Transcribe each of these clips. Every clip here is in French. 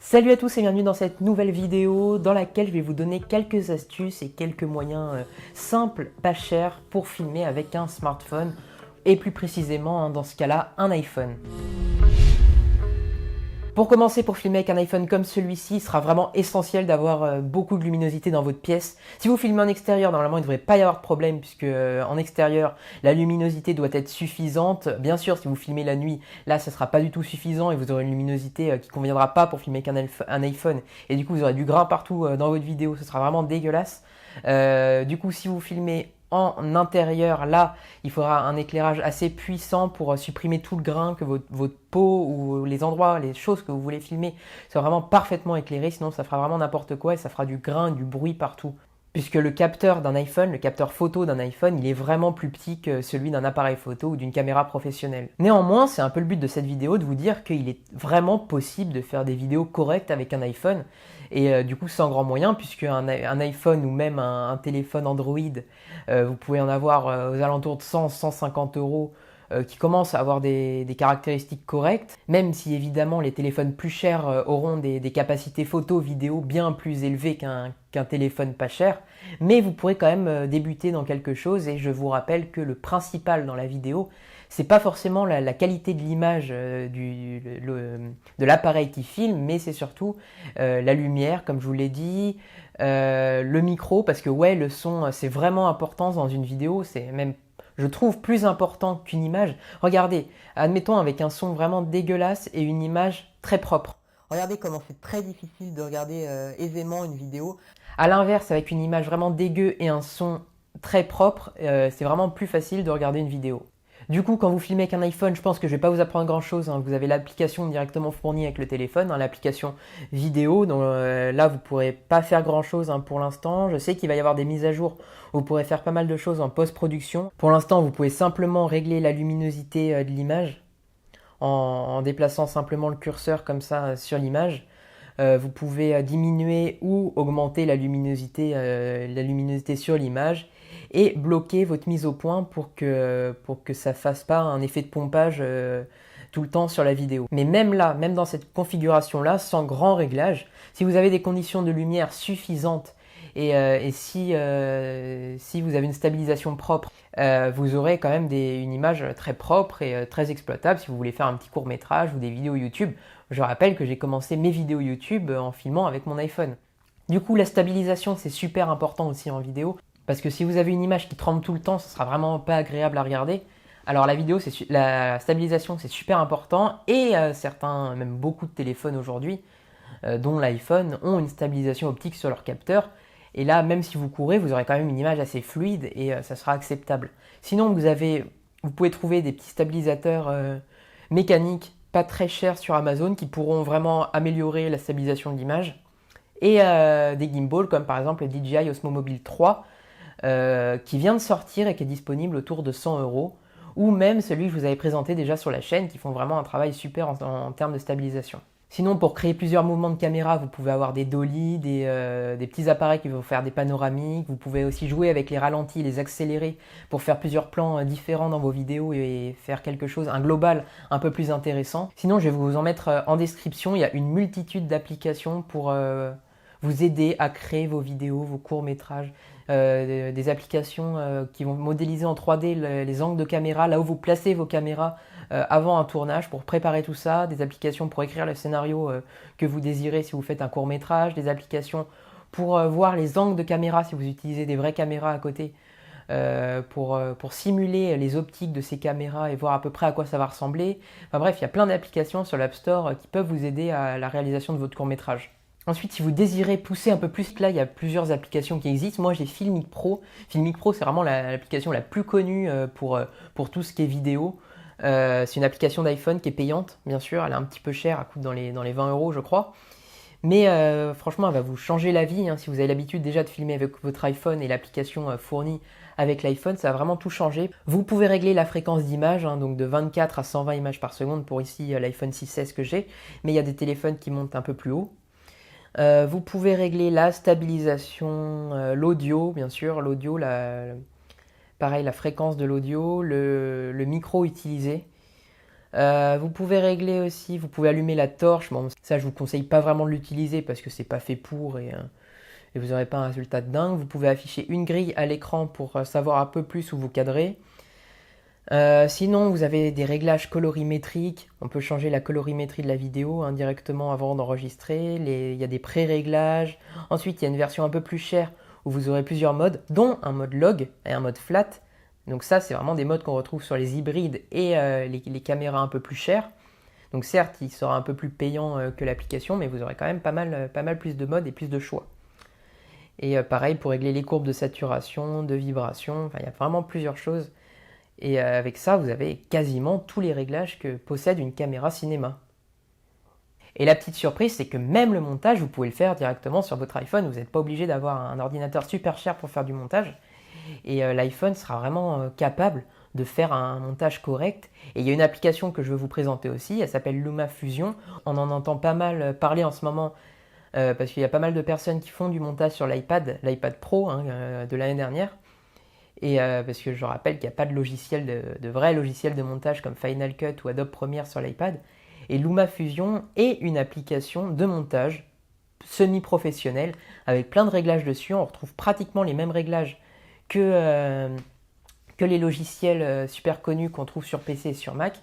Salut à tous et bienvenue dans cette nouvelle vidéo dans laquelle je vais vous donner quelques astuces et quelques moyens simples, pas chers pour filmer avec un smartphone et plus précisément dans ce cas-là un iPhone. Pour commencer, pour filmer avec un iPhone comme celui-ci, il sera vraiment essentiel d'avoir beaucoup de luminosité dans votre pièce. Si vous filmez en extérieur, normalement il ne devrait pas y avoir de problème puisque en extérieur, la luminosité doit être suffisante. Bien sûr, si vous filmez la nuit, là ça ne sera pas du tout suffisant et vous aurez une luminosité qui ne conviendra pas pour filmer avec un iPhone. Et du coup, vous aurez du grain partout dans votre vidéo, ce sera vraiment dégueulasse. Du coup, si vous filmez en intérieur, là, il faudra un éclairage assez puissant pour supprimer tout le grain, que votre peau ou les endroits, les choses que vous voulez filmer soient vraiment parfaitement éclairés, sinon ça fera vraiment n'importe quoi et ça fera du grain, du bruit partout. Puisque le capteur d'un iPhone, le capteur photo d'un iPhone, il est vraiment plus petit que celui d'un appareil photo ou d'une caméra professionnelle. Néanmoins, c'est un peu le but de cette vidéo de vous dire qu'il est vraiment possible de faire des vidéos correctes avec un iPhone et du coup sans grand moyen, puisque un iPhone ou même un téléphone Android, vous pouvez en avoir aux alentours de 100-150 euros qui commencent à avoir des caractéristiques correctes, même si évidemment les téléphones plus chers auront des capacités photo, vidéo bien plus élevées qu'un téléphone pas cher, mais vous pourrez quand même débuter dans quelque chose et je vous rappelle que le principal dans la vidéo, c'est pas forcément la qualité de l'image de l'appareil qui filme, mais c'est surtout la lumière, comme je vous l'ai dit, le micro, parce que ouais, le son, c'est vraiment important dans une vidéo, c'est même, je trouve, plus important qu'une image. Regardez, admettons avec un son vraiment dégueulasse et une image très propre. Regardez comment c'est très difficile de regarder aisément une vidéo. A l'inverse, avec une image vraiment dégueu et un son très propre, c'est vraiment plus facile de regarder une vidéo. Du coup, quand vous filmez avec un iPhone, je pense que je ne vais pas vous apprendre grand-chose. Vous avez l'application directement fournie avec le téléphone, l'application vidéo. Donc là, vous ne pourrez pas faire grand-chose pour l'instant. Je sais qu'il va y avoir des mises à jour où vous pourrez faire pas mal de choses en post-production. Pour l'instant, vous pouvez simplement régler la luminosité de l'image en déplaçant simplement le curseur comme ça sur l'image. Vous pouvez diminuer ou augmenter la luminosité sur l'image et bloquer votre mise au point pour que ça ne fasse pas un effet de pompage tout le temps sur la vidéo. Mais même là, même dans cette configuration-là, sans grand réglage, si vous avez des conditions de lumière suffisantes et si vous avez une stabilisation propre, vous aurez quand même une image très propre et très exploitable si vous voulez faire un petit court-métrage ou des vidéos YouTube. Je rappelle que j'ai commencé mes vidéos YouTube en filmant avec mon iPhone. Du coup, la stabilisation, c'est super important aussi en vidéo, parce que si vous avez une image qui tremble tout le temps, ce sera vraiment pas agréable à regarder. Alors la stabilisation, c'est super important, et certains, même beaucoup de téléphones aujourd'hui, dont l'iPhone, ont une stabilisation optique sur leur capteur. Et là, même si vous courez, vous aurez quand même une image assez fluide et ça sera acceptable. Sinon, vous pouvez trouver des petits stabilisateurs mécaniques pas très chers sur Amazon qui pourront vraiment améliorer la stabilisation de l'image. Et des gimbals comme par exemple le DJI Osmo Mobile 3 qui vient de sortir et qui est disponible autour de 100 euros. Ou même celui que je vous avais présenté déjà sur la chaîne qui font vraiment un travail super en termes de stabilisation. Sinon, pour créer plusieurs mouvements de caméra, vous pouvez avoir des dolly, des petits appareils qui vont faire des panoramiques. Vous pouvez aussi jouer avec les ralentis, les accélérer pour faire plusieurs plans différents dans vos vidéos et faire quelque chose, un global un peu plus intéressant. Sinon, je vais vous en mettre en description. Il y a une multitude d'applications pour vous aider à créer vos vidéos, vos courts-métrages. Des applications qui vont modéliser en 3D les angles de caméra, là où vous placez vos caméras avant un tournage pour préparer tout ça, des applications pour écrire le scénario que vous désirez si vous faites un court métrage, des applications pour voir les angles de caméra si vous utilisez des vraies caméras à côté, pour simuler les optiques de ces caméras et voir à peu près à quoi ça va ressembler. Enfin bref, il y a plein d'applications sur l'App Store qui peuvent vous aider à la réalisation de votre court métrage. Ensuite, si vous désirez pousser un peu plus, là, il y a plusieurs applications qui existent. Moi, j'ai Filmic Pro. Filmic Pro, c'est vraiment l'application la plus connue pour tout ce qui est vidéo. C'est une application d'iPhone qui est payante, bien sûr. Elle est un petit peu chère, elle coûte dans les 20 euros, je crois. Mais franchement, elle va vous changer la vie. Si vous avez l'habitude déjà de filmer avec votre iPhone et l'application fournie avec l'iPhone, ça va vraiment tout changer. Vous pouvez régler la fréquence d'image, donc de 24 à 120 images par seconde pour ici l'iPhone 6S que j'ai. Mais il y a des téléphones qui montent un peu plus haut. Vous pouvez régler la stabilisation, l'audio, bien sûr, l'audio, pareil, la fréquence de l'audio, le micro utilisé. Vous pouvez régler aussi, vous pouvez allumer la torche. Bon, ça, je vous conseille pas vraiment de l'utiliser parce que c'est pas fait pour et vous n'aurez pas un résultat de dingue. Vous pouvez afficher une grille à l'écran pour savoir un peu plus où vous cadrez. Sinon, vous avez des réglages colorimétriques. On peut changer la colorimétrie de la vidéo directement avant d'enregistrer. Il y a des pré-réglages. Ensuite, il y a une version un peu plus chère où vous aurez plusieurs modes, dont un mode log et un mode flat. Donc ça, c'est vraiment des modes qu'on retrouve sur les hybrides et les caméras un peu plus chères. Donc certes, il sera un peu plus payant que l'application, mais vous aurez quand même pas mal plus de modes et plus de choix. Et pareil pour régler les courbes de saturation, de vibration, enfin il y a vraiment plusieurs choses. Et avec ça, vous avez quasiment tous les réglages que possède une caméra cinéma. Et la petite surprise, c'est que même le montage, vous pouvez le faire directement sur votre iPhone. Vous n'êtes pas obligé d'avoir un ordinateur super cher pour faire du montage. Et l'iPhone sera vraiment capable de faire un montage correct. Et il y a une application que je veux vous présenter aussi, elle s'appelle LumaFusion. On en entend pas mal parler en ce moment parce qu'il y a pas mal de personnes qui font du montage sur l'iPad Pro de l'année dernière. Et parce que je rappelle qu'il n'y a pas de logiciel, de vrai logiciel de montage comme Final Cut ou Adobe Premiere sur l'iPad. Et LumaFusion est une application de montage semi-professionnelle avec plein de réglages dessus. On retrouve pratiquement les mêmes réglages que les logiciels super connus qu'on trouve sur PC et sur Mac.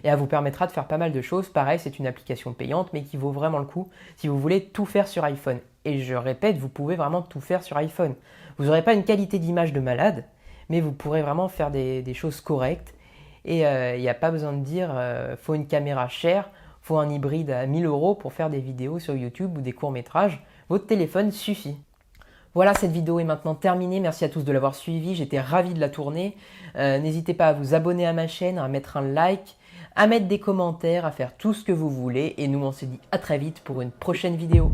Et elle vous permettra de faire pas mal de choses. Pareil, c'est une application payante, mais qui vaut vraiment le coup si vous voulez tout faire sur iPhone. Et je répète, vous pouvez vraiment tout faire sur iPhone. Vous n'aurez pas une qualité d'image de malade, mais vous pourrez vraiment faire des choses correctes. Et il n'y a pas besoin de dire faut une caméra chère, faut un hybride à 1000 € pour faire des vidéos sur YouTube ou des courts-métrages. Votre téléphone suffit. Voilà, cette vidéo est maintenant terminée. Merci à tous de l'avoir suivi. J'étais ravi de la tourner. N'hésitez pas à vous abonner à ma chaîne, à mettre un like, à mettre des commentaires, à faire tout ce que vous voulez. Et nous, on se dit à très vite pour une prochaine vidéo.